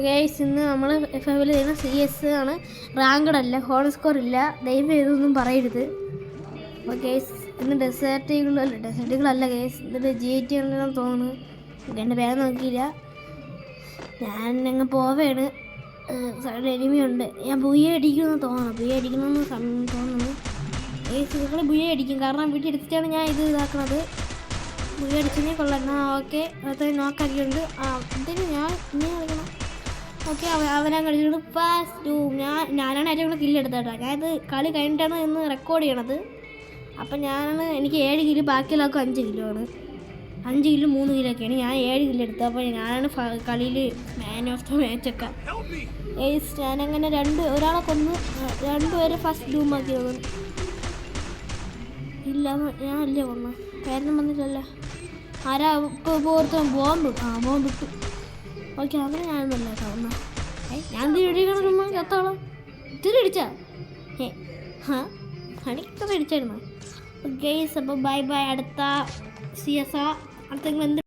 Guys ഇന്ന് നമ്മൾ FF ചെയ്യുന്ന CS ആണ്. റാങ്കഡ് അല്ല, ഹോൾ സ്കോർ ഇല്ല. ദയവ് ചെയ്തൊന്നും പറയരുത്. അപ്പോൾ ഗൈസ് ഇന്ന് ഡെസേർട്ടുകളല്ല ഗൈസ്, എന്നിട്ട് GT ഉണ്ടെന്ന് തോന്നുന്നു. എൻ്റെ പേര് നോക്കിയില്ല. ഞാൻ അങ്ങ് പോവേണ്. സൈഡിൽ എനിമിയുണ്ട്. ഞാൻ ബുയ അടിക്കുമെന്ന് തോന്നുന്നു. ഗൈസ് നിങ്ങൾ ബുയ അടിക്കും, കാരണം വീട്ടിൽ എടുത്തിട്ടാണ് ഞാൻ ഇതാക്കുന്നത്. ബുയ അടിച്ചേ കൊള്ളാം. ഓക്കെ, അത് നോക്കാക്കിയുണ്ട്. ഇതിന് ഞാൻ ഇങ്ങനെ കളിക്കണം. ഓക്കെ, അവനാ കളിച്ചിട്ട് ഫാസ്റ്റ് ഞാനാണ് ഏറ്റവും കൂടുതൽ കില്ല് എടുത്തത് കേട്ടോ. ഞാനിത് കളി കഴിഞ്ഞിട്ടാണ് ഇന്ന് റെക്കോർഡ് ചെയ്യണത്. അപ്പം എനിക്ക് 7 കില്ല്, ബാക്കിയുള്ളവർക്കും 5 കില്ലുമാണ്. 5 കില്ലും 3 കില്ലൊക്കെയാണ്. ഞാൻ 7 കില്ല് എടുത്തത്. അപ്പോൾ ഞാനാണ് കളിയിൽ മാൻ ഓഫ് ദ മാച്ചൊക്കെ. ഞാനങ്ങനെ ഒരാളെ കൊന്ന് 2 പേരെ ഫസ്റ്റ് ഡൂമാക്കി തോന്നുന്നു. ഇല്ല, ഞാൻ അല്ലേ കൊന്നു, പേരൊന്നും വന്നില്ലല്ലോ. ആരാ ഇപ്പോൾ ഓർത്ത് ബോംബിട്ടു. ഓക്കെ, അങ്ങനെ ഞാനൊന്നല്ല കേട്ടോ. ഞാൻ തിരികണം ചത്തോളം തിരിടിച്ചാ ഹണിക്കൊക്കെ ഇടിച്ചായിരുന്നു. ഗെയ്സ് അപ്പോൾ ബൈ. അടുത്ത CS അടുത്തെങ്കിലും എന്ത്